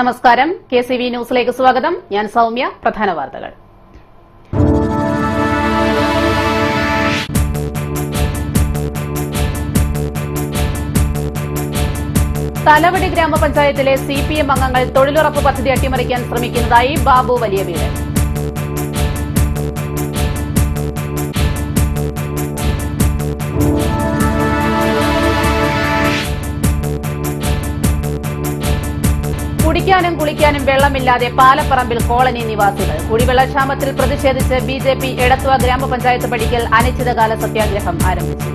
നമസ്കാരം. KCV ന്യൂസിലേക്ക് സ്വാഗതം. ഞാൻ സൗമ്യ. പ്രധാന വാർത്തകൾ. തലവടി ഗ്രാമപഞ്ചായത്തിലെ CPM അംഗങ്ങൾ തൊഴിലുറപ്പ് പദ്ധതി അട്ടിമറിക്കാൻ ശ്രമിക്കുന്നതായി ബാബു വലിയ വീട്. കുടിക്കാനും കുളിക്കാനും വെള്ളമില്ലാതെ പാലപ്പറമ്പിൽ കോളനി നിവാസികൾ. കുടിവെള്ളക്ഷാമത്തിൽ പ്രതിഷേധിച്ച് BJP എടത്വ ഗ്രാമപഞ്ചായത്ത് പടിക്കൽ അനിശ്ചിതകാല സത്യാഗ്രഹം ആരംഭിച്ചു.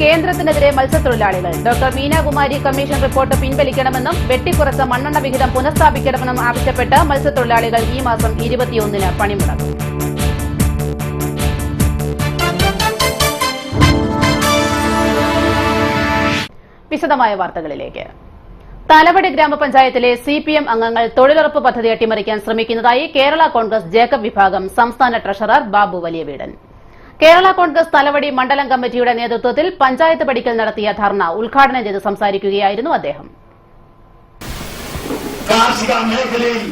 കേന്ദ്രത്തിനെതിരെ മത്സ്യത്തൊഴിലാളികൾ. ഡോക്ടർ മീനാകുമാരി കമ്മീഷൻ റിപ്പോർട്ട് പിൻവലിക്കണമെന്നും വെട്ടിക്കുറച്ച മണ്ണെണ്ണ വിഹിതം പുനഃസ്ഥാപിക്കണമെന്നും ആവശ്യപ്പെട്ട് മത്സ്യത്തൊഴിലാളികൾ ഈ മാസം 21-ന് പണിമുടക്കും. വിശദമായ വാർത്തകളിലേക്ക്. തലവടി ഗ്രാമപഞ്ചായത്തിലെ CPM അംഗങ്ങൾ തൊഴിലുറപ്പ് പദ്ധതി അട്ടിമറിക്കാൻ ശ്രമിക്കുന്നതായി കേരള കോൺഗ്രസ് ജേക്കബ് വിഭാഗം സംസ്ഥാന ട്രഷറർ ബാബു വലിയ വീടൻ. കേരള കോൺഗ്രസ് തലവടി മണ്ഡലം കമ്മിറ്റിയുടെ നേതൃത്വത്തിൽ പഞ്ചായത്ത് പടിക്കൽ നടത്തിയ ധർണ ഉദ്ഘാടനം ചെയ്ത് സംസാരിക്കുകയായിരുന്നു അദ്ദേഹം. കാർഷിക മേഖലയിൽ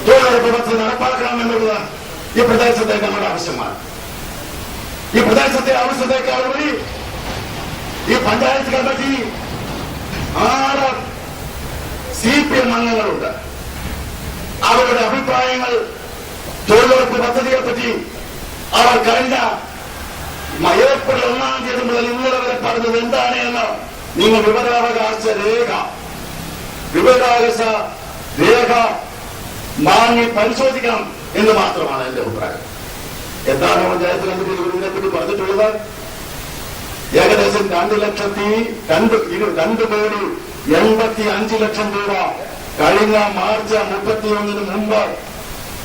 തൊഴിലുറപ്പ് പദ്ധതി നടപ്പാക്കണമെന്നുള്ളത് ഈ പ്രദേശത്തെ നമ്മുടെ ആവശ്യമാണ്. ഈ പ്രദേശത്തെ ആവശ്യത്തെക്കാളുപരി ഈ പഞ്ചായത്ത് കമ്മിറ്റി 6 CPM അംഗങ്ങളുണ്ട്. അവരുടെ അഭിപ്രായങ്ങൾ തൊഴിലുറപ്പ് പദ്ധതിയെപ്പറ്റി അവർ കഴിഞ്ഞ ഏപ്രിൽ 1-ാം തീയതി മുതൽ ഇന്നലെ വരെ പറഞ്ഞത് എന്താണ് എന്ന് നിങ്ങൾ വിവരാവകാശ രേഖ വാങ്ങി പരിശോധിക്കണം എന്ന് മാത്രമാണ് എന്റെ അഭിപ്രായം. എന്താണ് പഞ്ചായത്ത് കമ്മിറ്റി ഇതിനെപ്പറ്റി പറഞ്ഞിട്ടുള്ളത്? ഏകദേശം 2,85,00,000 രൂപ കഴിഞ്ഞ മാർച്ച് 31-ന് മുമ്പ്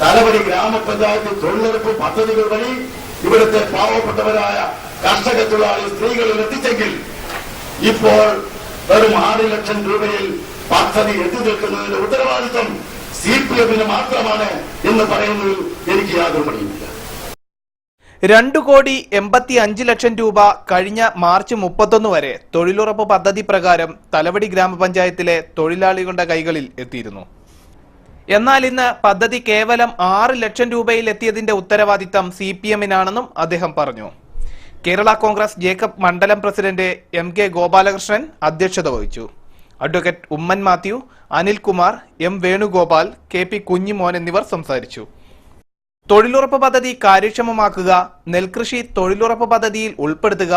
തലവടി ഗ്രാമപഞ്ചായത്ത് തൊഴിലുറപ്പ് പദ്ധതികൾ വഴി ഇവിടുത്തെ പാവപ്പെട്ടവരായ കർഷക തൊഴിലാളി സ്ത്രീകളിൽ എത്തിച്ചെങ്കിൽ ഇപ്പോൾ വെറും 6 ലക്ഷം രൂപയിൽ പദ്ധതി എത്തി നിൽക്കുന്നതിന്റെ ഉത്തരവാദിത്വം CPM-ന് മാത്രമാണ് എന്ന് പറയുന്നതിൽ എനിക്ക് യാതൊരു മടിയുമില്ല. 2,85,00,000 രൂപ കഴിഞ്ഞ മാർച്ച് 31 വരെ തൊഴിലുറപ്പ് പദ്ധതി പ്രകാരം തലവടി ഗ്രാമപഞ്ചായത്തിലെ തൊഴിലാളികളുടെ കൈകളിൽ എത്തിയിരുന്നു. എന്നാൽ ഇന്ന് പദ്ധതി കേവലം 6 ലക്ഷം രൂപയിൽ എത്തിയതിന്റെ ഉത്തരവാദിത്തം CPM-നാണെന്നും അദ്ദേഹം പറഞ്ഞു. കേരള കോൺഗ്രസ് ജേക്കബ് മണ്ഡലം പ്രസിഡന്റ് MK ഗോപാലകൃഷ്ണൻ അധ്യക്ഷത വഹിച്ചു. Advocate Oommen Mathew, Anilkumar, M Venugopal, KP Kunjumon എന്നിവർ സംസാരിച്ചു. തൊഴിലുറപ്പ് പദ്ധതി കാര്യക്ഷമമാക്കുക, നെൽകൃഷി തൊഴിലുറപ്പ് പദ്ധതിയിൽ ഉൾപ്പെടുത്തുക,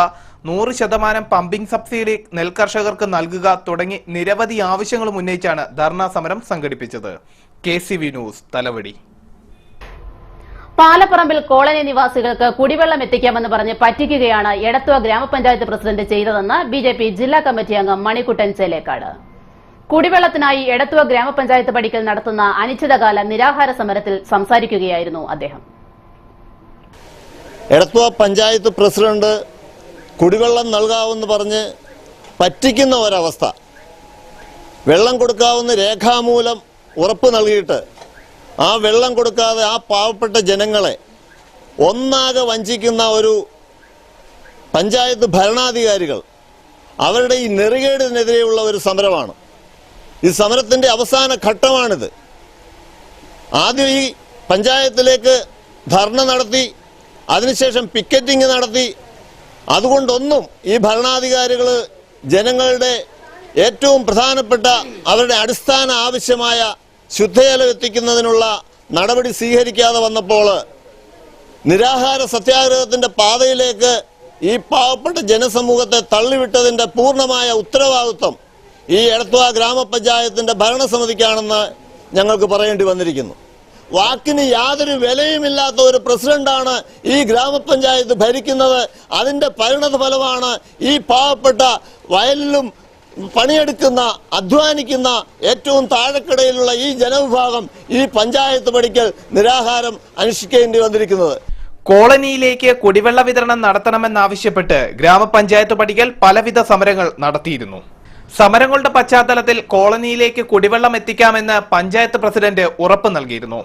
100% പമ്പിംഗ് സബ്സിഡി നെൽകർഷകർക്ക് നൽകുക തുടങ്ങി നിരവധി ആവശ്യങ്ങളും ഉന്നയിച്ചാണ് ധർണാ സമരം സംഘടിപ്പിച്ചത്. KCV news Thalavady. Palaparambil colony നിവാസികൾക്ക് കുടിവെള്ളം എത്തിക്കാമെന്ന് പറഞ്ഞ് പറ്റിക്കുകയാണ് എടത്വ ഗ്രാമപഞ്ചായത്ത് പ്രസിഡന്റ് ചെയ്തതെന്ന് BJP ജില്ലാ കമ്മിറ്റി അംഗം മണിക്കുട്ടൻ ചേലേക്കാട്. കുടിവെള്ളത്തിനായി എടത്വ ഗ്രാമപഞ്ചായത്ത് പടിക്കൽ നടത്തുന്ന അനിശ്ചിതകാല നിരാഹാര സമരത്തിൽ സംസാരിക്കുകയായിരുന്നു അദ്ദേഹം. എടത്വ പഞ്ചായത്ത് പ്രസിഡന്റ് കുടിവെള്ളം നൽകാമെന്ന് പറഞ്ഞ് പറ്റിക്കുന്ന ഒരവസ്ഥ, വെള്ളം കൊടുക്കാവുന്ന രേഖാമൂലം ഉറപ്പ് നൽകിയിട്ട് ആ വെള്ളം കൊടുക്കാതെ ആ പാവപ്പെട്ട ജനങ്ങളെ ഒന്നാകെ വഞ്ചിക്കുന്ന ഒരു പഞ്ചായത്ത് ഭരണാധികാരികൾ, അവരുടെ ഈ നെറികേടിനെതിരെയുള്ള ഒരു സമരമാണ്. ഈ സമരത്തിന്റെ അവസാന ഘട്ടമാണിത്. ആദ്യം ഈ പഞ്ചായത്തിലേക്ക് ധർണ നടത്തി, അതിനുശേഷം പിക്കറ്റിംഗ് നടത്തി. അതുകൊണ്ടൊന്നും ഈ ഭരണാധികാരികൾ ജനങ്ങളുടെ ഏറ്റവും പ്രധാനപ്പെട്ട അവരുടെ അടിസ്ഥാന ആവശ്യമായ ശുദ്ധജലം എത്തിക്കുന്നതിനുള്ള നടപടി സ്വീകരിക്കാതെ വന്നപ്പോൾ നിരാഹാര സത്യാഗ്രഹത്തിന്റെ പാതയിലേക്ക് ഈ പാവപ്പെട്ട ജനസമൂഹത്തെ തള്ളിവിട്ടതിന്റെ പൂർണ്ണമായ ഉത്തരവാദിത്വം ഈ എടത്വ ഗ്രാമപഞ്ചായത്തിന്റെ ഭരണസമിതിക്കാണെന്ന് ഞങ്ങൾക്ക് പറയേണ്ടി വന്നിരിക്കുന്നു. വാക്കിന് യാതൊരു വിലയുമില്ലാത്ത ഒരു പ്രസിഡന്റാണ് ഈ ഗ്രാമപഞ്ചായത്ത് ഭരിക്കുന്നത്. അതിന്റെ പരിണത ഫലമാണ് ഈ പാവപ്പെട്ട വയലിലും പണിയെടുക്കുന്ന അധ്വാനിക്കുന്ന ഏറ്റവും താഴെക്കിടയിലുള്ള ഈ ജനവിഭാഗം ഈ പഞ്ചായത്ത് പടിക്കൽ നിരാഹാരം അനുഷ്ഠിക്കേണ്ടി വന്നിരിക്കുന്നത്. കോളനിയിലേക്ക് കുടിവെള്ള വിതരണം നടത്തണമെന്നാവശ്യപ്പെട്ട് ഗ്രാമപഞ്ചായത്ത് പടിക്കൽ പലവിധ സമരങ്ങൾ നടത്തിയിരുന്നു. സമരങ്ങളുടെ പശ്ചാത്തലത്തിൽ കോളനിയിലേക്ക് കുടിവെള്ളം എത്തിക്കാമെന്ന് പഞ്ചായത്ത് പ്രസിഡന്റ് ഉറപ്പ് നൽകിയിരുന്നു.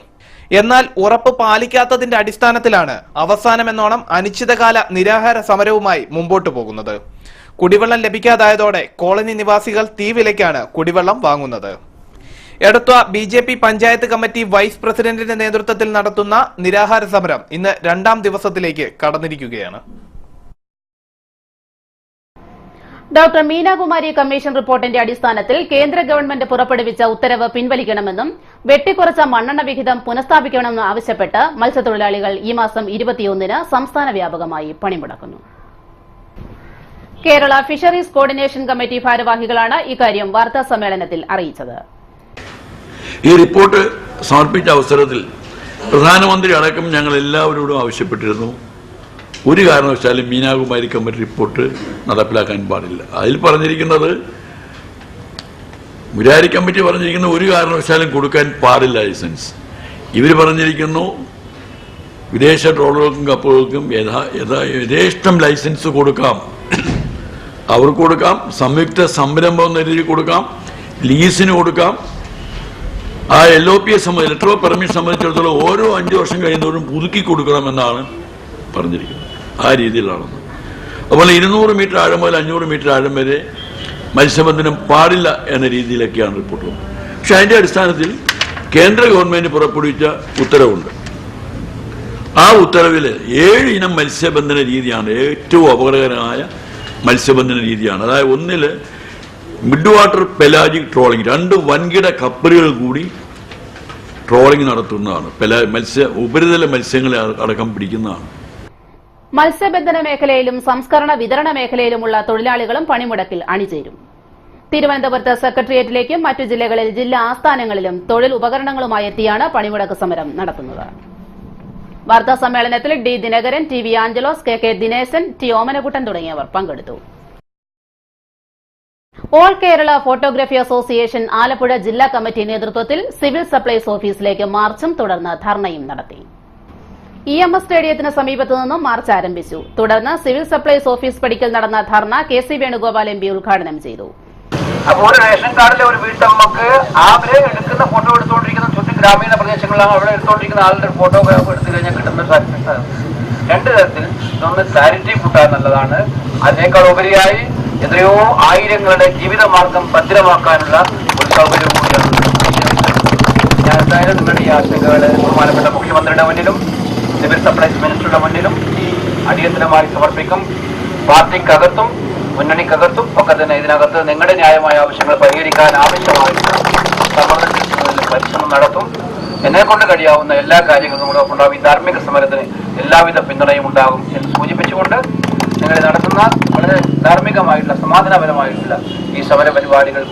എന്നാൽ ഉറപ്പ് പാലിക്കാത്തതിന്റെ അടിസ്ഥാനത്തിലാണ് അവസാനമെന്നോണം അനിശ്ചിതകാല നിരാഹാര സമരവുമായി മുമ്പോട്ടു പോകുന്നത്. കുടിവെള്ളം ലഭിക്കാതായതോടെ കോളനി നിവാസികൾ തീവിലയ്ക്കാണ് കുടിവെള്ളം വാങ്ങുന്നത്. Edathua BJP panchayat committee vice പ്രസിഡന്റിന്റെ നേതൃത്വത്തിൽ നടത്തുന്ന നിരാഹാര സമരം ഇന്ന് 2ാം ദിവസത്തിലേക്ക് കടന്നിരിക്കുകയാണ്. ഡോക്ടർ മീനാകുമാരി കമ്മീഷൻ റിപ്പോർട്ടിന്റെ അടിസ്ഥാനത്തിൽ കേന്ദ്ര ഗവൺമെന്റ് പുറപ്പെടുവിച്ച ഉത്തരവ് പിൻവലിക്കണമെന്നും വെട്ടിക്കുറച്ച മണ്ണെണ്ണ വിഹിതം പുനഃസ്ഥാപിക്കണമെന്നും ആവശ്യപ്പെട്ട് മത്സ്യത്തൊഴിലാളികൾ ഈ മാസം 21-ന് സംസ്ഥാന വ്യാപകമായി പണിമുടക്കുന്നു. കേരള ഫിഷറീസ് കോർഡിനേഷൻ കമ്മിറ്റി ഭാരവാഹികളാണ് ഇക്കാര്യം വാർത്താ സമ്മേളനത്തിൽ അറിയിച്ചത്. ഈ റിപ്പോർട്ട് സമർപ്പിച്ച അവസരത്തിൽ പ്രധാനമന്ത്രി അടക്കം ഞങ്ങൾ എല്ലാവരോടും ആവശ്യപ്പെട്ടിരുന്നു, ഒരു കാരണവശാലും മീനാകുമാരി കമ്മിറ്റി റിപ്പോർട്ട് നടപ്പിലാക്കാൻ പാടില്ല. അതിൽ പറഞ്ഞിരിക്കുന്നത്, മുരാരി കമ്മിറ്റി പറഞ്ഞിരിക്കുന്ന ഒരു കാരണവശാലും കൊടുക്കാൻ പാടില്ല ലൈസൻസ്. ഇവർ പറഞ്ഞിരിക്കുന്നു വിദേശ ട്രോളർക്കും കപ്പലുകൾക്കും യഥേഷ്ടം ലൈസൻസ് കൊടുക്കാം, അവർക്ക് കൊടുക്കാം, സംയുക്ത സംരംഭം എന്ന രീതിയിൽ കൊടുക്കാം, ലീസിന് കൊടുക്കാം. ആ LOPയെ സംബന്ധിച്ച് ലെറ്റർ ഓഫ് പെർമിഷൻ സംബന്ധിച്ചിടത്തോളം ഓരോ 5 വർഷം കഴിയുന്നവരും പുതുക്കി കൊടുക്കണമെന്നാണ് പറഞ്ഞിരിക്കുന്നത്. ആ രീതിയിലാണെന്ന്. അതുപോലെ 200 മീറ്റർ ആഴം മുതൽ 500 മീറ്റർ ആഴം വരെ മത്സ്യബന്ധനം പാടില്ല എന്ന രീതിയിലൊക്കെയാണ് റിപ്പോർട്ട് വന്നത്. പക്ഷെ അതിന്റെ അടിസ്ഥാനത്തിൽ കേന്ദ്ര ഗവൺമെന്റ് പുറപ്പെടുവിച്ച ഉത്തരവുണ്ട്. ആ ഉത്തരവിൽ 7 ഇനം മത്സ്യബന്ധന രീതിയാണ് ഏറ്റവും അപകടകരമായ മത്സ്യബന്ധന രീതിയാണ്. അതായത് ഒന്നില് മിഡ് വാട്ടർ പെലാജിക് ട്രോളിംഗ്, 2 വൻകിട കപ്പലുകൾ കൂടി ട്രോളിംഗ് നടത്തുന്നതാണ്. ഉപരിതല മത്സ്യങ്ങളെ അടക്കം പിടിക്കുന്നതാണ്. മത്സ്യബന്ധന മേഖലയിലും സംസ്കരണ വിതരണ മേഖലയിലുമുള്ള തൊഴിലാളികളും പണിമുടക്കിൽ അണിചേരും. തിരുവനന്തപുരത്ത് സെക്രട്ടേറിയറ്റിലേക്കും മറ്റു ജില്ലകളിൽ ജില്ലാ ആസ്ഥാനങ്ങളിലും തൊഴിൽ ഉപകരണങ്ങളുമായി എത്തിയാണ് പണിമുടക്ക് സമരം നടത്തുന്നത്. വാർത്താ സമ്മേളനത്തിൽ D. Dinakaran, TV Angelos, KK Dineshan, T. Omanakuttan തുടങ്ങിയവർ പങ്കെടുത്തു. All Kerala photography association Alappuzha ജില്ലാ കമ്മിറ്റി നേതൃത്വത്തിൽ സിവിൽ സപ്ലൈസ് ഓഫീസിലേക്ക് മാർച്ചും തുടർന്ന് ധർണയും നടത്തി. EMS സ്റ്റേഡിയത്തിന് സമീപത്തു നിന്നും മാർച്ച് ആരംഭിച്ചു. തുടർന്ന് സിവിൽ സപ്ലൈസ് ഓഫീസ് പടിക്കൽ നടന്ന ധർണ KC വേണുഗോപാൽ MP ഉദ്ഘാടനം ചെയ്തു. അപ്പോൾ റേഷൻ കാർഡിലെ ഒരു വീട്ടമ്മക്ക് അവരെ എടുക്കുന്ന ഫോട്ടോ എടുത്തുകൊണ്ടിരിക്കുന്ന ചുറ്റും ഗ്രാമീണ പ്രദേശങ്ങളിലാണ് അവിടെ എടുത്തുകൊണ്ടിരിക്കുന്ന ആളുടെ ഫോട്ടോഗ്രാഫ് എടുത്തു കഴിഞ്ഞാൽ കിട്ടുന്ന സാറ്റിസ്ഫാക്ഷൻ 2 തരത്തിൽ. ഇതൊന്ന് ക്ലാരിറ്റി കൂട്ടാൻ നല്ലതാണ്. അതിനേക്കാൾ ഉപരിയായി എത്രയോ ആയിരങ്ങളുടെ ജീവിതമാർഗം ഭദ്രമാക്കാനുള്ള ഒരു സൗകര്യം കൂടിയാണ്. ഞാൻ എന്തായാലും നിങ്ങളുടെ ഈ ആശങ്കകൾ ബഹുമാനപ്പെട്ട മുഖ്യമന്ത്രിയുടെ മുന്നിലും സിവിൽ സപ്ലൈസ് മിനിസ്റ്ററുടെ മുന്നിലും അടിയന്തരമായി സമർപ്പിക്കും. പാർട്ടിക്കകത്തും മുന്നണിക്കകത്തും ഒക്കെ തന്നെ ഇതിനകത്ത് നിങ്ങളുടെ ന്യായമായ ആവശ്യങ്ങൾ പരിഹരിക്കാൻ ആവശ്യമായിട്ട് സമ്മർദ്ദം ചെലുത്തുന്നതിൽ പരിശ്രമം നടത്തും. എന്നെക്കൊണ്ട് കഴിയാവുന്ന എല്ലാ കാര്യങ്ങളും കൂടെ ഉണ്ടാവും. ഈ ധാർമ്മിക സമരത്തിന് എല്ലാവിധ പിന്തുണയും ഉണ്ടാകും എന്ന് സൂചിപ്പിച്ചുകൊണ്ട് നിങ്ങൾ നടത്തുന്ന വളരെ ധാർമ്മികമായിട്ടുള്ള സമാധാനപരമായിട്ടുള്ള ഈ സമര പരിപാടികൾ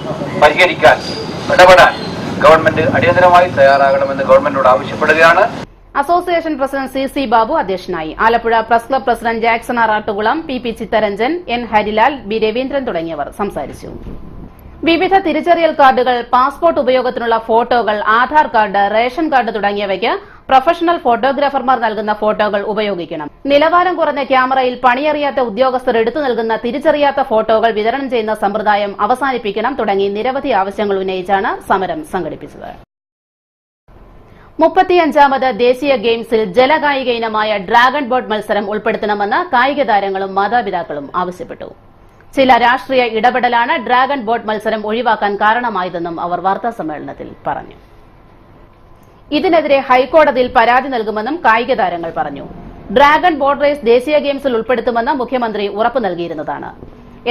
പരിഹരിക്കാൻ ഇടപെടാൻ ഗവൺമെന്റ് അടിയന്തരമായി തയ്യാറാകണമെന്ന് ഗവൺമെന്റിനോട് ആവശ്യപ്പെടുകയാണ്. അസോസിയേഷൻ പ്രസിഡന്റ് CC ബാബു അധ്യക്ഷനായി. Alappuzha press club president Jackson Arattukulam, PP Chittaranjan, N Harilal, B Raveendran തുടങ്ങിയവർ സംസാരിച്ചു. വിവിധ തിരിച്ചറിയൽ കാർഡുകൾ, പാസ്പോർട്ട് ഉപയോഗത്തിനുള്ള ഫോട്ടോകൾ, ആധാർ കാർഡ്, റേഷൻ കാർഡ് തുടങ്ങിയവയ്ക്ക് പ്രൊഫഷണൽ ഫോട്ടോഗ്രാഫർമാർ നൽകുന്ന ഫോട്ടോകൾ ഉപയോഗിക്കണം. നിലവാരം കുറഞ്ഞ ക്യാമറയിൽ പണിയറിയാത്ത ഉദ്യോഗസ്ഥർ എടുത്തു നൽകുന്ന തിരിച്ചറിയാത്ത ഫോട്ടോകൾ വിതരണം ചെയ്യുന്ന സമ്പ്രദായം അവസാനിപ്പിക്കണം തുടങ്ങി നിരവധി ആവശ്യങ്ങൾ ഉന്നയിച്ചാണ് സമരം സംഘടിപ്പിച്ചത്. 35ാമത് ദേശീയ ഗെയിംസിൽ ജലകായിക ഇനമായ ഡ്രാഗൺ ബോട്ട് മത്സരം ഉൾപ്പെടുത്തണമെന്ന് കായിക താരങ്ങളും മാതാപിതാക്കളും ആവശ്യപ്പെട്ടു. ചില രാഷ്ട്രീയ ഇടപെടലാണ് ഡ്രാഗൺ ബോട്ട് മത്സരം ഒഴിവാക്കാൻ കാരണമായതെന്നും അവർ വാർത്താസമ്മേളനത്തിൽ പറഞ്ഞു. ഇതിനെതിരെ ഹൈക്കോടതിയിൽ പരാതി നൽകുമെന്നും കായിക താരങ്ങൾ പറഞ്ഞു. ഡ്രാഗൺ ബോട്ട് റേസ് ദേശീയ ഗെയിംസിൽ ഉൾപ്പെടുത്തുമെന്ന് മുഖ്യമന്ത്രി ഉറപ്പു നൽകിയിരുന്നതാണ്.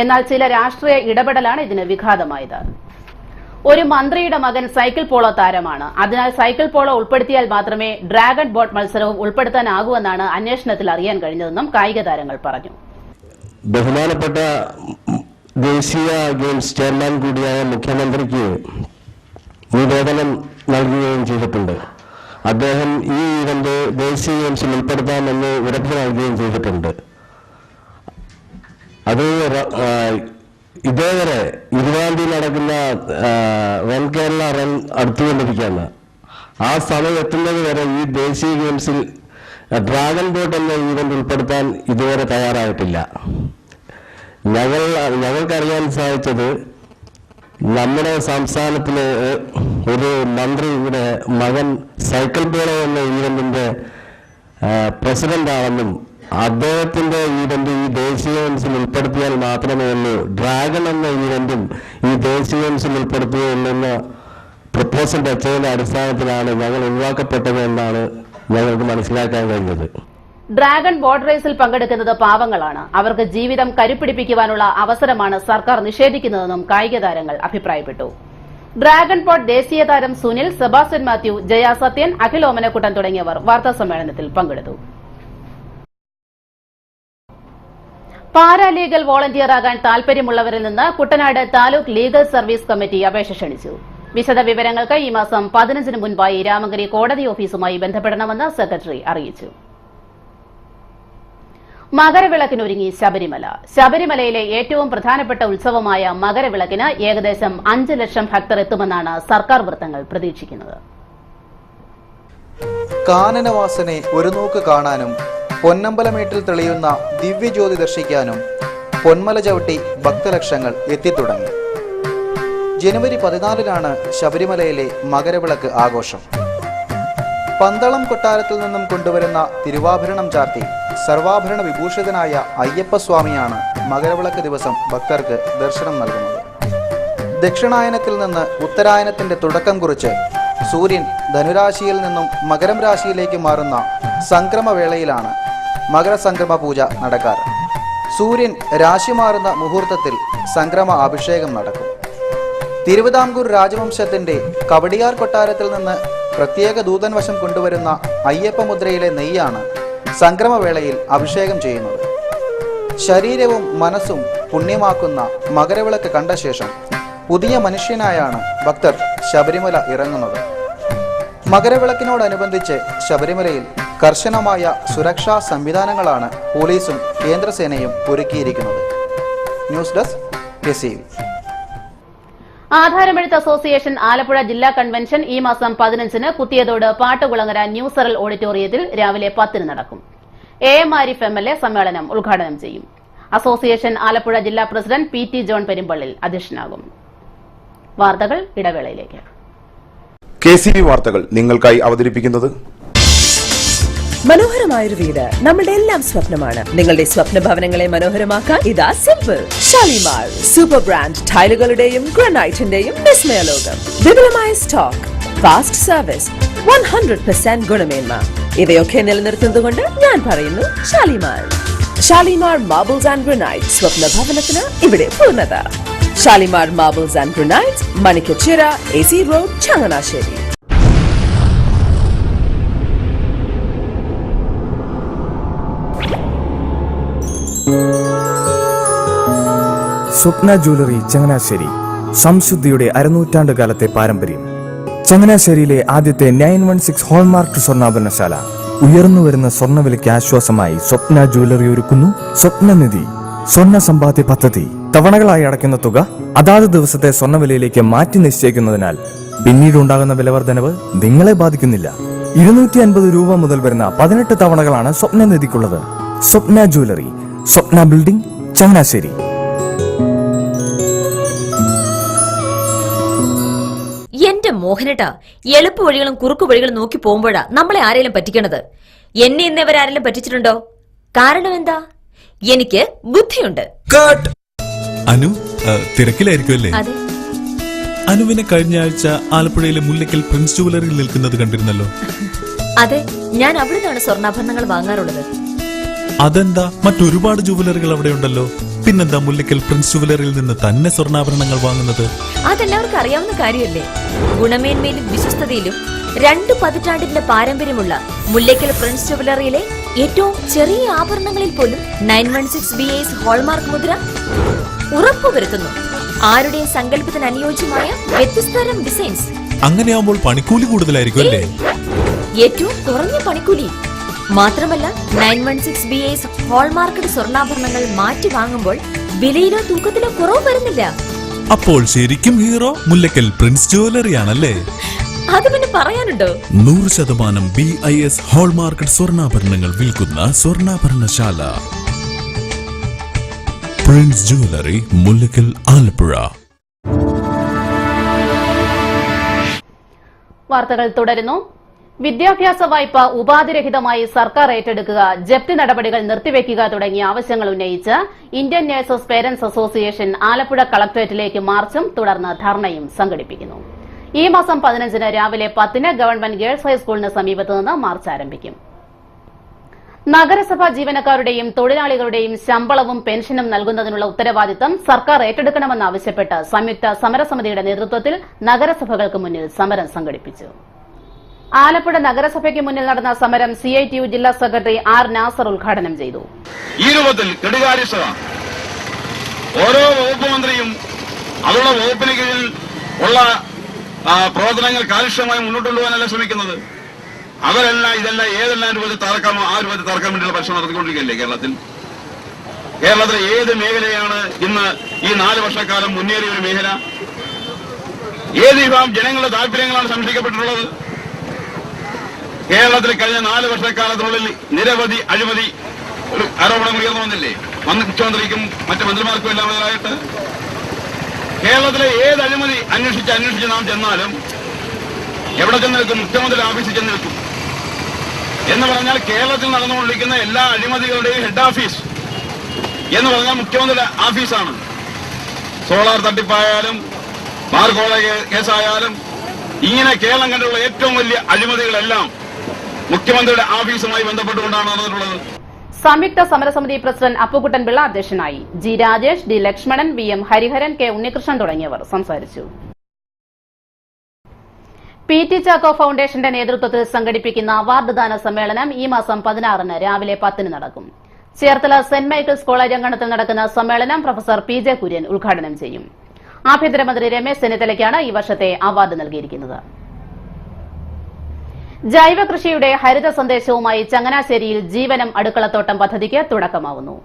എന്നാൽ ചില രാഷ്ട്രീയ ഇടപെടലാണ് ഇതിന് വിഘാതമായത്. ഒരു മന്ത്രിയുടെ മകൻ സൈക്കിൾ പോളോ താരമാണ്. അതിനാൽ സൈക്കിൾ പോളോ ഉൾപ്പെടുത്തിയാൽ മാത്രമേ ഡ്രാഗൺ ബോട്ട് മത്സരവും ഉൾപ്പെടുത്താനാകൂവെന്നാണ് അന്വേഷണത്തിൽ അറിയാൻ കഴിഞ്ഞതെന്നും കായിക താരങ്ങൾ പറഞ്ഞു. ബഹുമാനപ്പെട്ട ദേശീയ ഗെയിംസ് ചെയർമാൻ കൂടിയായ മുഖ്യമന്ത്രിക്ക് നിവേദനം നൽകുകയും ചെയ്തിട്ടുണ്ട്. അദ്ദേഹം ഈ ഇവന്റ് ദേശീയ ഗെയിംസിൽ ഉൾപ്പെടുത്താമെന്ന് ഉറപ്പ് നൽകുകയും ചെയ്തിട്ടുണ്ട്. അത് ഇതേവരെ 20-ാം തീയതി നടക്കുന്ന റൺ കേരള റൺ അടുത്തുകൊണ്ടിരിക്കുകയാണ്. ആ സമയം എത്തുന്നത് വരെ ഈ ദേശീയ ഗെയിംസിൽ ഡ്രാഗൺ ബോട്ട് എന്ന ഈവന്റ് ഉൾപ്പെടുത്താൻ ഇതുവരെ തയ്യാറായിട്ടില്ല. ഞങ്ങൾക്കറിയാൻ സാധിച്ചത് നമ്മുടെ സംസ്ഥാനത്തിലെ ഒരു മന്ത്രിയുടെ മകൻ സൈക്കിൾ ബോളോ എന്ന ഈവന്റിന്റെ പ്രസിഡന്റാണെന്നും അദ്ദേഹത്തിന്റെ ഈവന്റ് ഈ ദേശീയ ഗെയിംസിൽ ഉൾപ്പെടുത്തിയാൽ മാത്രമേ ഉള്ളൂ, ഡ്രാഗൺ എന്ന ഈവന്റും ഈ ദേശീയ ഗെയിംസിൽ ഉൾപ്പെടുത്തുകയുള്ളെന്ന പ്രപ്പോസൽ വെച്ചതിന്റെ അടിസ്ഥാനത്തിലാണ് ഞങ്ങൾ ഒഴിവാക്കപ്പെട്ടത് എന്നാണ് ഞങ്ങൾക്ക് മനസ്സിലാക്കാൻ കഴിഞ്ഞത്. ഡ്രാഗൺ ബോട്ട് റേസിൽ പങ്കെടുക്കുന്നത് പാവങ്ങളാണ്. അവർക്ക് ജീവിതം കരുപ്പിടിപ്പിക്കുവാനുള്ള അവസരമാണ് സർക്കാർ നിഷേധിക്കുന്നതെന്നും കായിക താരങ്ങൾ അഭിപ്രായപ്പെട്ടു. ഡ്രാഗൺ ബോട്ട് ദേശീയ താരം സുനിൽ, സെബാസ്റ്റ്യൻ മാത്യു, ജയ സത്യൻ, അഖിൽ ഓമനക്കുട്ടൻ തുടങ്ങിയവർ വാർത്താസമ്മേളനത്തിൽ പങ്കെടുത്തു. പാരാലീഗൽ വോളണ്ടിയറാകാൻ താൽപര്യമുള്ളവരിൽ നിന്ന് Kuttanad taluk legal service committee അപേക്ഷ ക്ഷണിച്ചു. വിശദ വിവരങ്ങൾക്ക് ഈ മാസം 15 മുൻപായി രാമങ്കരി കോടതി ഓഫീസുമായി ബന്ധപ്പെടണമെന്ന് സെക്രട്ടറി അറിയിച്ചു. മകരവിളക്കിനൊരുങ്ങി ശബരിമല. ശബരിമലയിലെ ഏറ്റവും പ്രധാനപ്പെട്ട ഉത്സവമായ മകരവിളക്കിന് ഏകദേശം 5 ലക്ഷം ഭക്തർ എത്തുമെന്നാണ് സർക്കാർ വൃത്തങ്ങൾ പ്രതീക്ഷിക്കുന്നത്. കാനനവാസനെ ഒരു നോക്ക് കാണാനും പൊന്നമ്പലമേട്ടിൽ തെളിയുന്ന ദിവ്യജ്യോതി ദർശിക്കാനും പൊന്മല ചവിട്ടി ഭക്തലക്ഷങ്ങൾ എത്തിത്തുടങ്ങി. ജനുവരി 14-നാണ് ശബരിമലയിലെ മകരവിളക്ക് ആഘോഷം. പന്തളം കൊട്ടാരത്തിൽ നിന്നും കൊണ്ടുവരുന്ന തിരുവാഭരണം ചാർത്തി സർവാഭരണ വിഭൂഷിതനായ അയ്യപ്പസ്വാമിയാണ് മകരവിളക്ക് ദിവസം ഭക്തർക്ക് ദർശനം നൽകുന്നത്. ദക്ഷിണായനത്തിൽ നിന്ന് ഉത്തരായനത്തിന്റെ തുടക്കം കുറിച്ച് സൂര്യൻ ധനുരാശിയിൽ നിന്നും മകരം രാശിയിലേക്ക് മാറുന്ന സംക്രമവേളയിലാണ് മകരസംക്രമ പൂജ നടക്കാറ്. സൂര്യൻ രാശി മാറുന്ന മുഹൂർത്തത്തിൽ സംക്രമ അഭിഷേകം നടക്കും. തിരുവിതാംകൂർ രാജവംശത്തിന്റെ കവടിയാർ കൊട്ടാരത്തിൽ നിന്ന് പ്രത്യേക ദൂതൻ വശം കൊണ്ടുവരുന്ന അയ്യപ്പമുദ്രയിലെ നെയ്യാണ് സംക്രമവേളയിൽ അഭിഷേകം ചെയ്യുന്നത്. ശരീരവും മനസ്സും പുണ്യമാക്കുന്ന മകരവിളക്ക് കണ്ട ശേഷം പുതിയ മനുഷ്യനായാണ് ഭക്തർ ശബരിമല ഇറങ്ങുന്നത്. മകരവിളക്കിനോടനുബന്ധിച്ച് ശബരിമലയിൽ കർശനമായ സുരക്ഷാ സംവിധാനങ്ങളാണ് പോലീസും കേന്ദ്രസേനയും ഒരുക്കിയിരിക്കുന്നത്. News desk KCV. ആധാരമെഴുത്ത് അസോസിയേഷൻ ആലപ്പുഴ ജില്ലാ കൺവെൻഷൻ ഈ മാസം 15-ന് കുത്തിയതോട് പാട്ടുകുളങ്ങര ന്യൂ സെറൽ ഓഡിറ്റോറിയത്തിൽ രാവിലെ 10-ന് നടക്കും. AM ആരിഫ് MLA സമ്മേളനം ഉദ്ഘാടനം ചെയ്യും. അസോസിയേഷൻ ആലപ്പുഴ ജില്ലാ പ്രസിഡന്റ് PT ജോൺ പെരുമ്പള്ളിൽ അധ്യക്ഷനാകും. വാർത്തകൾ ഇടവേളയിലേക്ക്. KCV വാർത്തകൾ നിങ്ങൾക്കായി അവതരിപ്പിക്കുന്നത് മനോഹരമായൊരു വീട് നമ്മുടെ എല്ലാം സ്വപ്നമാണ്. നിങ്ങളുടെ സ്വപ്ന ഭവനങ്ങളെ മനോഹരമാക്കാൻ ഇതാ സിമ്പിൾ ഷാലിമാർ സൂപ്പർ ബ്രാൻഡ് ടൈലുകളുടെയും ഗ്രാനൈറ്റിന്റെയും വിസ്മയ ലോകം. വിപുലമായ സ്റ്റോക്ക്, ഫാസ്റ്റ് സർവീസ്, 100% ഗുണമേന്മ ഇവയൊക്കെ നിലനിർത്തുന്നതുകൊണ്ട് ഞാൻ പറയുന്നു Shalimar. Shalimar marbles and granite, സ്വപ്ന ഭവനത്തിന് ഇവിടെ പൂർണ്ണത. Shalimar marbles and granite, Manikkachira, AC road, Changanassery. Swapna jewellery Changanassery, സംശുദ്ധിയുടെ അരനൂറ്റാണ്ട് കാലത്തെ പാരമ്പര്യം. ചങ്ങനാശ്ശേരിയിലെ ആദ്യത്തെ 916 ഹോൾമാർക്ക് സ്വർണ്ണാഭരണശാല. ഉയർന്നുവരുന്ന സ്വർണ്ണവിലയ്ക്ക് ആശ്വാസമായി സ്വപ്ന ജ്വല്ലറി ഒരുക്കുന്നു സ്വപ്നനിധി സ്വർണ്ണ സമ്പാദ്യ പദ്ധതി. തവണകളായി അടയ്ക്കുന്ന തുക അതാത് ദിവസത്തെ സ്വർണ്ണവിലയിലേക്ക് മാറ്റി നിശ്ചയിക്കുന്നതിനാൽ പിന്നീട് ഉണ്ടാകുന്ന വിലവർദ്ധനവ് നിങ്ങളെ ബാധിക്കുന്നില്ല. 250 രൂപ മുതൽ വരുന്ന 18 തവണകളാണ് സ്വപ്നനിധിക്കുള്ളത്. സ്വപ്ന ജ്വല്ലറി, സ്വപ്ന ബിൽഡിംഗ്, ചങ്ങനാശ്ശേരി. എന്റെ മോഹനേട്ടാ, എളുപ്പ വഴികളും കുറുക്കു വഴികളും നോക്കി പോകുമ്പോഴാ നമ്മളെ ആരെങ്കിലും പറ്റിക്കണത്. എന്നെ ഇന്നവരാരെങ്കിലും പറ്റിച്ചിട്ടുണ്ടോ? കാരണം എന്താ? എനിക്ക് ബുദ്ധിയുണ്ട്. അനു തിരക്കിലായിരിക്കുമല്ലേ? അനുവിനെ കഴിഞ്ഞ ആഴ്ച ആലപ്പുഴയിലെ മുല്ലയ്ക്കൽ പ്രിൻസ് ജുവലറിയിൽ നിൽക്കുന്നത് കണ്ടിരുന്നല്ലോ. അതെ, ഞാൻ അവിടെ നിന്നാണ് സ്വർണ്ണാഭരണങ്ങൾ വാങ്ങാറുള്ളത്. അതെന്താ, മറ്റൊരുപാട് ജുവലറികൾ അവിടെ ഉണ്ടല്ലോ. പിന്നെന്താ മുല്ലയ്ക്കൽ പ്രിൻസ് ജുവലറിയിൽ നിന്ന് തന്നെ സ്വർണ്ണാഭരണങ്ങൾ വാങ്ങുന്നത്? അതെല്ലാവർക്കും അറിയാവുന്ന കാര്യമല്ലേ. ഗുണമേന്മയിലും വിശ്വസ്തതയിലും 2 പതിറ്റാണ്ടിന്റെ പാരമ്പര്യമുള്ള മുല്ലയ്ക്കൽ പ്രിൻസ് ജുവലറിയിലെ ഏറ്റവും ചെറിയ ആഭരണങ്ങളിൽ പോലും 916 BAS ഹോൾമാർക്ക് മുദ്ര ഉറപ്പുവരുത്തുന്നു. ആരുടെയും സങ്കല്പത്തിന് അനുയോജ്യമായ വ്യത്യസ്തതരം ഡിസൈൻസ്. അങ്ങനെയാവുമ്പോൾ പണിക്കൂലി കൂടുതലായിരിക്കും അല്ലേ? ഏറ്റവും കുറഞ്ഞ പണിക്കൂലി മാത്രമല്ല, 916 BAS ഹോൾമാർക്കഡ് സ്വർണ്ണാഭരണങ്ങൾ മാറ്റി വാങ്ങുമ്പോൾ വിലയിലോ തൂക്കത്തിലോ കുറവ് വരുന്നില്ല. അപ്പോൾ ശരിക്കും ഹീറോ മുല്ലയ്ക്കൽ പ്രിൻസ് ജുവലറി ആണല്ലേ? അത് പിന്നെ പറയാനുണ്ടോ? 100% BIS ഹോൾമാർക്കഡ് സ്വർണ്ണാഭരണങ്ങൾ വിൽക്കുന്ന സ്വർണ്ണാഭരണശാല പ്രിൻസ് ജുവലറി, മുല്ലയ്ക്കൽ, ആലപ്പുഴ. വാർത്തകൾ തുടരുന്നു. വിദ്യാഭ്യാസ വായ്പ ഉപാധിരഹിതമായി സർക്കാർ ഏറ്റെടുക്കുക, ജപ്തി നടപടികൾ നിർത്തിവെക്കുക തുടങ്ങിയ ആവശ്യങ്ങൾ ഉന്നയിച്ച് Indian nurses parents association Alappuzha കളക്ടറേറ്റിലേക്ക് മാർച്ചും തുടർന്ന് ധർണയും സംഘടിപ്പിക്കുന്നു. ഈ മാസം 15-ന് രാവിലെ 10-ന് ഗവൺമെന്റ് ഗേൾസ് ഹൈസ്കൂളിന് സമീപത്ത് നിന്ന് മാർച്ച് ആരംഭിക്കും. നഗരസഭാ ജീവനക്കാരുടെയും തൊഴിലാളികളുടെയും ശമ്പളവും പെൻഷനും നൽകുന്നതിനുള്ള ഉത്തരവാദിത്തം സർക്കാർ ഏറ്റെടുക്കണമെന്നാവശ്യപ്പെട്ട് സംയുക്ത സമരസമിതിയുടെ നേതൃത്വത്തിൽ നഗരസഭകൾക്ക് മുന്നിൽ സമരം സംഘടിപ്പിച്ചു. ആലപ്പുഴ നഗരസഭയ്ക്ക് മുന്നിൽ നടന്ന സമരം CITU ജില്ലാ സെക്രട്ടറി R. നാസർ ഉദ്ഘാടനം ചെയ്തു. ഈ രൂപത്തിൽ കെടുകാര്യസ്ഥത ഓരോ വകുപ്പ് മന്ത്രിയും അവരുടെ വകുപ്പിന് കീഴിൽ ഉള്ള പ്രവർത്തനങ്ങൾ കാര്യക്ഷമമായി മുന്നോട്ട് കൊണ്ടുപോകാനല്ല ശ്രമിക്കുന്നത്. അവരെല്ലാം ഇതെല്ലാം ഏതെല്ലാം രൂപത്തിൽ തകർക്കാമോ ആ രൂപത്തിൽ തകർക്കാൻ വേണ്ടിയുള്ള പരിശ്രമം നടത്തിക്കൊണ്ടിരിക്കുകയല്ലേ കേരളത്തിലെ ഏത് മേഖലയാണ് ഇന്ന് ഈ 4 വർഷക്കാലം മുന്നേറിയ ഒരു മേഖല? ഏത് വിഭാഗം ജനങ്ങളുടെ താല്പര്യങ്ങളാണ് സംരക്ഷിക്കപ്പെട്ടിട്ടുള്ളത്? കേരളത്തിൽ കഴിഞ്ഞ 4 വർഷക്കാലത്തിനുള്ളിൽ നിരവധി അഴിമതി ആരോപണങ്ങൾ ഉയർന്നു വന്നില്ലേ? മുഖ്യമന്ത്രിക്കും മറ്റു മന്ത്രിമാർക്കും എല്ലാം എതിരായിട്ട് കേരളത്തിലെ ഏത് അഴിമതി അന്വേഷിച്ച് നാം ചെന്നാലും എവിടെ ചെന്ന് നിൽക്കും? മുഖ്യമന്ത്രി ഓഫീസിൽ ചെന്ന് നിൽക്കും. എന്ന് പറഞ്ഞാൽ കേരളത്തിൽ നടന്നുകൊണ്ടിരിക്കുന്ന എല്ലാ അഴിമതികളുടെയും ഹെഡ് ഓഫീസ് എന്ന് പറഞ്ഞാൽ മുഖ്യമന്ത്രിയുടെ ഓഫീസാണ്. സോളാർ തട്ടിപ്പായാലും മാർക്കോള കേസായാലും ഇങ്ങനെ കേരളം കണ്ടുള്ള ഏറ്റവും വലിയ അഴിമതികളെല്ലാം മുഖ്യമന്ത്രിയുടെ ഓഫീസുമായി ബന്ധപ്പെട്ടുകൊണ്ടാണ് നടന്നിട്ടുള്ളത്. സംയുക്ത സമരസമിതി പ്രസിഡന്റ് അപ്പുകുട്ടൻ പിള്ള അധ്യക്ഷനായി. G. Rajesh, D. Lakshmanan, VM Hariharan, K. Unnikrishnan തുടങ്ങിയവർ സംസാരിച്ചു. PT ചാക്കോ ഫൌണ്ടേഷന്റെ നേതൃത്വത്തിൽ സംഘടിപ്പിക്കുന്ന അവാർഡ് ദാന സമ്മേളനം ഈ മാസം 16-ന് രാവിലെ 10-ന് നടക്കും. ചേർത്തല സെന്റ് മൈക്കിൾസ് കോളേജ് അങ്കണത്തിൽ നടക്കുന്ന സമ്മേളനം പ്രൊഫസർ PJ കുര്യൻ ഉദ്ഘാടനം ചെയ്യും. ആഭ്യന്തരമന്ത്രി രമേശ് ചെന്നിത്തലയ്ക്കാണ് ഈ വർഷത്തെ അവാർഡ് നൽകിയിരിക്കുന്നത്. ജൈവ കൃഷിയുടെ ഹരിത സന്ദേശവുമായി ചങ്ങനാശ്ശേരിയിൽ ജീവനം അടുക്കളത്തോട്ടം പദ്ധതിക്ക് തുടക്കമാവുന്നു.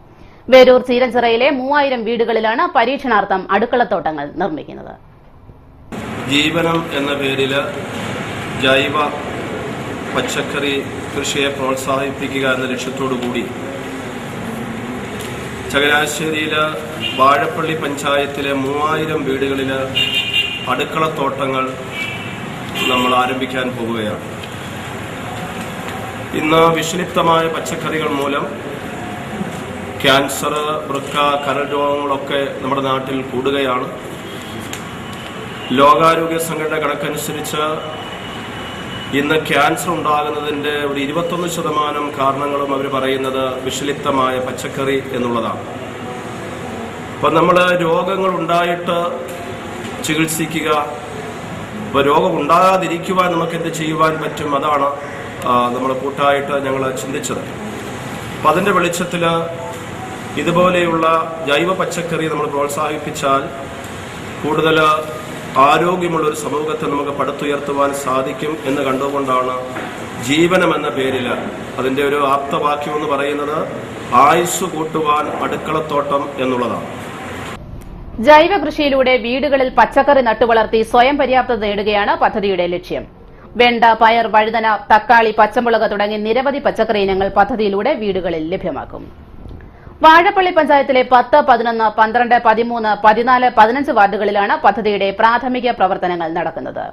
വേരൂർ ചീരഞ്ചിറയിലെ 3000 വീടുകളിലാണ് പരീക്ഷണാർത്ഥം അടുക്കളത്തോട്ടങ്ങൾ നിർമ്മിക്കുന്നത്. ജീവനം എന്ന പേരിൽ ജൈവ പച്ചക്കറി കൃഷിയെ പ്രോത്സാഹിപ്പിക്കുക എന്ന ലക്ഷ്യത്തോടുകൂടി ചങ്ങനാശ്ശേരിയിലെ വാഴപ്പള്ളി പഞ്ചായത്തിലെ 3000 വീടുകളിൽ അടുക്കളത്തോട്ടങ്ങൾ നമ്മൾ ആരംഭിക്കാൻ പോവുകയാണ്. ഇന്ന് വിഷലിപ്തമായ പച്ചക്കറികൾ മൂലം ക്യാൻസർ, വൃക്ക, കരൾ രോഗങ്ങളൊക്കെ നമ്മുടെ നാട്ടിൽ കൂടുകയാണ്. ലോകാരോഗ്യ സംഘടന കണക്കനുസരിച്ച് ഇന്ന് ക്യാൻസർ ഉണ്ടാകുന്നതിൻ്റെ ഒരു 21% കാരണങ്ങളും അവർ പറയുന്നത് വിഷലിപ്തമായ പച്ചക്കറി എന്നുള്ളതാണ്. അപ്പം നമ്മൾ രോഗങ്ങൾ ഉണ്ടായിട്ട് ചികിത്സിക്കുക, ഇപ്പോൾ രോഗം ഉണ്ടാകാതിരിക്കുവാൻ നമുക്ക് എന്ത് ചെയ്യുവാൻ പറ്റും, അതാണ് നമ്മൾ കൂട്ടായിട്ട് ഞങ്ങൾ ചിന്തിച്ചത്. അപ്പം അതിൻ്റെ വെളിച്ചത്തിൽ ഇതുപോലെയുള്ള ജൈവ പച്ചക്കറി നമ്മൾ പ്രോത്സാഹിപ്പിച്ചാൽ കൂടുതൽ ആരോഗ്യമുള്ളൊരു സമൂഹത്തെ നമുക്ക് പടുത്തുയർത്തുവാൻ സാധിക്കും എന്ന് കണ്ടുകൊണ്ടാണ് ജീവനം എന്ന പേരിൽ അതിൻ്റെ ഒരു ആപ്തവാക്യം എന്ന് പറയുന്നത് ആയുസ് കൂട്ടുവാൻ അടുക്കളത്തോട്ടം എന്നുള്ളതാണ്. ജൈവ കൃഷിയിലൂടെ വീടുകളിൽ പച്ചക്കറി നട്ടുവളർത്തി സ്വയം പര്യാപ്തത നേടുകയാണ് പദ്ധതിയുടെ ലക്ഷ്യം. വെണ്ട, പയർ, വഴുതന, തക്കാളി, പച്ചമുളക് തുടങ്ങി നിരവധി പച്ചക്കറി ഇനങ്ങൾ പദ്ധതിയിലൂടെ വീടുകളിൽ ലഭ്യമാക്കും. വാഴപ്പള്ളി പഞ്ചായത്തിലെ 10, 11, 12, 13, 14, 15 വാർഡുകളിലാണ് പദ്ധതിയുടെ പ്രാഥമിക പ്രവർത്തനങ്ങൾ നടക്കുന്നത്.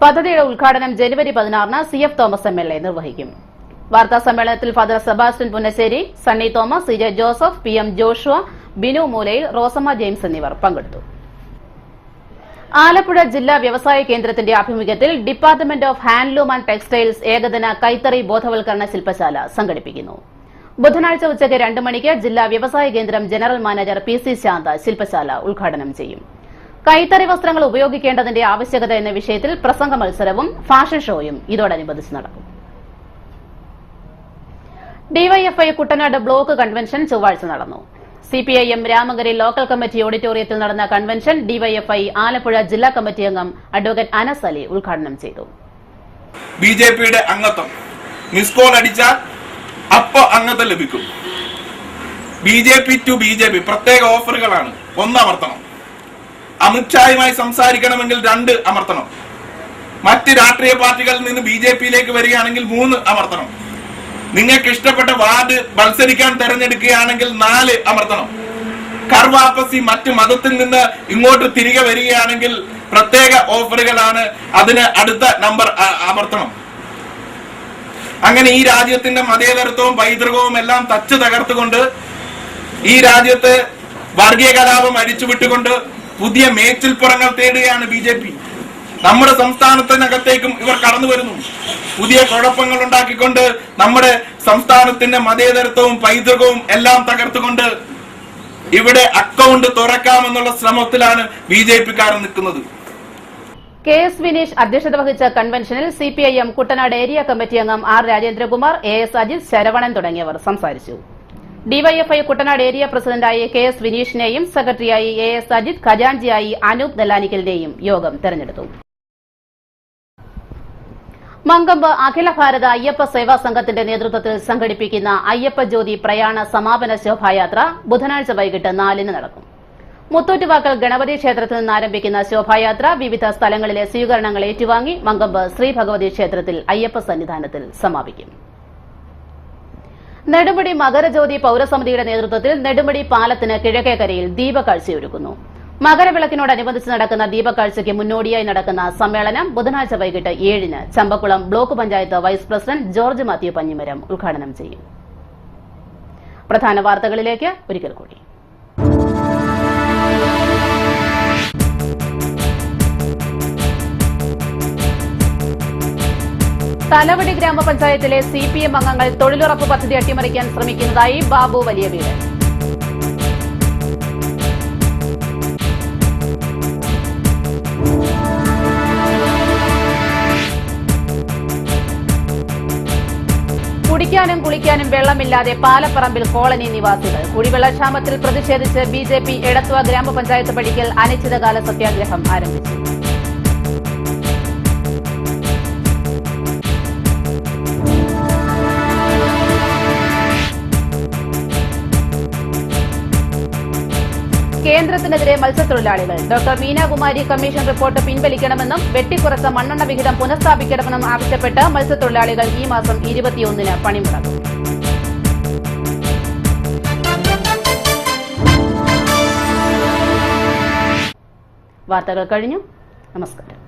പദ്ധതിയുടെ ഉദ്ഘാടനം ജനുവരി 16-ന് CF തോമസ് MLA നിർവഹിക്കും. വാർത്താ സമ്മേളനത്തിൽ father Sebastian Punnassery, Sunny Thomas, CJ Joseph, PM Joshua, Binu Moolayil, Rosamma James എന്നിവർ പങ്കെടുത്തു. ആലപ്പുഴ ജില്ലാ വ്യവസായ കേന്ദ്രത്തിന്റെ ആഭിമുഖ്യത്തിൽ department of handloom and textiles ഏകദിന കൈത്തറി ബോധവൽക്കരണ ശില്പശാല സംഘടിപ്പിക്കുന്നു. ബുധനാഴ്ച ഉച്ചയ്ക്ക് 2 മണിക്ക് ജില്ലാ വ്യവസായ കേന്ദ്രം ജനറൽ മാനേജർ PC ശാന്ത ശില്പശാല ഉദ്ഘാടനം ചെയ്യും. കൈത്തറി വസ്ത്രങ്ങൾ ഉപയോഗിക്കേണ്ടതിന്റെ ആവശ്യകത എന്ന വിഷയത്തിൽ പ്രസംഗ മത്സരവും ഫാഷൻ ഷോയും ഇതോടനുബന്ധിച്ച് നടക്കും. DYFI കുട്ടനാട് ബ്ലോക്ക് കൺവെൻഷൻ ചൊവ്വാഴ്ച നടന്നു. CPIM രാമങ്കരി ലോക്കൽ കമ്മിറ്റി ഓഡിറ്റോറിയത്തിൽ നടന്ന കൺവെൻഷൻ DYFI ആലപ്പുഴ ജില്ലാ കമ്മിറ്റി അംഗം അഡ്വക്കേറ്റ് അനസ് അലി ഉദ്ഘാടനം ചെയ്തു. BJPയുടെ അംഗത്വം മിസ് കോൾ അടിച്ചാൽ അപ്പൊ അംഗത്വം ലഭിക്കും. BJP ടു BJP പ്രത്യേക ഓഫറുകളാണ്. 1 അമർത്തണം. അമിത്ഷായുമായി സംസാരിക്കണമെങ്കിൽ 2 അമർത്തണം. മറ്റ് രാഷ്ട്രീയ പാർട്ടികളിൽ നിന്ന് BJPയിലേക്ക് വരികയാണെങ്കിൽ 3 അമർത്തണം. നിങ്ങൾക്ക് ഇഷ്ടപ്പെട്ട വാർഡ് മത്സരിക്കാൻ തെരഞ്ഞെടുക്കുകയാണെങ്കിൽ 4 അമർത്തണം. കർവാപ്പസി മറ്റ് മതത്തിൽ നിന്ന് ഇങ്ങോട്ട് തിരികെ വരികയാണെങ്കിൽ പ്രത്യേക ഓഫറുകളാണ്. അതിന് അടുത്ത നമ്പർ അമർത്തണം. അങ്ങനെ ഈ രാജ്യത്തിന്റെ മതേതരത്വവും പൈതൃകവും എല്ലാം തച്ചു തകർത്തുകൊണ്ട്, ഈ രാജ്യത്ത് വർഗീയ കലാപം അടിച്ചുവിട്ടുകൊണ്ട് പുതിയ മേച്ചിൽപ്പുറങ്ങൾ തേടുകയാണ് BJP. നമ്മുടെ സംസ്ഥാനത്തിനകത്തേക്കും ഇവർ കടന്നു വരുന്നു. പുതിയ കുഴപ്പങ്ങൾ ഉണ്ടാക്കിക്കൊണ്ട് നമ്മുടെ സംസ്ഥാനത്തിന്റെ മതേതരത്വവും പൈതൃകവും എല്ലാം തകർത്തുകൊണ്ട് ഇവിടെ അക്കൗണ്ട് തുറക്കാമെന്നുള്ള ശ്രമത്തിലാണ് BJP-ക്കാർ നിൽക്കുന്നത്. KS വിനീഷ് അധ്യക്ഷത വഹിച്ച കൺവെൻഷനിൽ CPIM കുട്ടനാട് ഏരിയ കമ്മിറ്റി അംഗം R രാജേന്ദ്രകുമാർ, AS അജിത്, ശരവണൻ തുടങ്ങിയവർ സംസാരിച്ചു. DYFI കുട്ടനാട് ഏരിയ പ്രസിഡന്റായി KS വിനീഷിനെയും സെക്രട്ടറിയായി AS അജിത്, ഖജാൻജിയായി അനൂപ് നെല്ലാനിക്കലിനെയും യോഗം തെരഞ്ഞെടുത്തു. മങ്കമ്പ് അഖില ഭാരത അയ്യപ്പ സേവാ സംഘത്തിന്റെ നേതൃത്വത്തിൽ സംഘടിപ്പിക്കുന്ന അയ്യപ്പ ജ്യോതി പ്രയാണ സമാപന ശോഭായാത്ര ബുധനാഴ്ച വൈകിട്ട് 4-ന് നടക്കും. മുത്തൂറ്റുവാക്കൽ ഗണപതി ക്ഷേത്രത്തിൽ നിന്ന് ആരംഭിക്കുന്ന ശോഭായാത്ര വിവിധ സ്ഥലങ്ങളിലെ സ്വീകരണങ്ങൾ ഏറ്റുവാങ്ങി മങ്കമ്പ് ശ്രീ ഭഗവതി ക്ഷേത്രത്തിൽ അയ്യപ്പ സന്നിധാനത്തിൽ സമാപിക്കും. നെടുമുടി മകരജ്യോതി പൌരസമിതിയുടെ നേതൃത്വത്തിൽ നെടുമുടി പാലത്തിന് കിഴക്കേക്കരയിൽ ദീപകാഴ്ചയൊരുക്കുന്നു. മകരവിളക്കിനോടനുബന്ധിച്ച് നടക്കുന്ന ദീപക്കാഴ്ചയ്ക്ക് മുന്നോടിയായി നടക്കുന്ന സമ്മേളനം ബുധനാഴ്ച വൈകിട്ട് 7-ന് Champakulam block panchayat vice president George Mathew Panjimaram ഉദ്ഘാടനം ചെയ്യും. പ്രധാന വാർത്തകളിലേക്ക് ഒരിക്കൽ കൂടി. തലവടി ഗ്രാമപഞ്ചായത്തിലെ CPM അംഗങ്ങൾ തൊഴിലുറപ്പ് പദ്ധതി അട്ടിമറിക്കാൻ ശ്രമിക്കുന്നതായി ബാബു വലിയ വീട്. കുടിക്കാനും കുളിക്കാനും വെള്ളമില്ലാതെ പാലപ്പറമ്പിൽ കോളനി നിവാസികൾ. കുടിവെള്ളക്ഷാമത്തിൽ പ്രതിഷേധിച്ച് BJP എടത്വ ഗ്രാമപഞ്ചായത്ത് പടിക്കൽ അനിശ്ചിതകാല സത്യാഗ്രഹം ആരംഭിച്ചു. കേന്ദ്രത്തിനെതിരെ മത്സ്യത്തൊഴിലാളികൾ. ഡോക്ടർ മീനാകുമാരി കമ്മീഷൻ റിപ്പോർട്ട് പിൻവലിക്കണമെന്നും വെട്ടിക്കുറച്ച മണ്ണെണ്ണ വിഹിതം പുനഃസ്ഥാപിക്കണമെന്നും ആവശ്യപ്പെട്ട് മത്സ്യത്തൊഴിലാളികൾ ഈ മാസം 21-ന് പണിമുടക്കും. വാർത്തകൾ കഴിഞ്ഞു. നമസ്കാരം.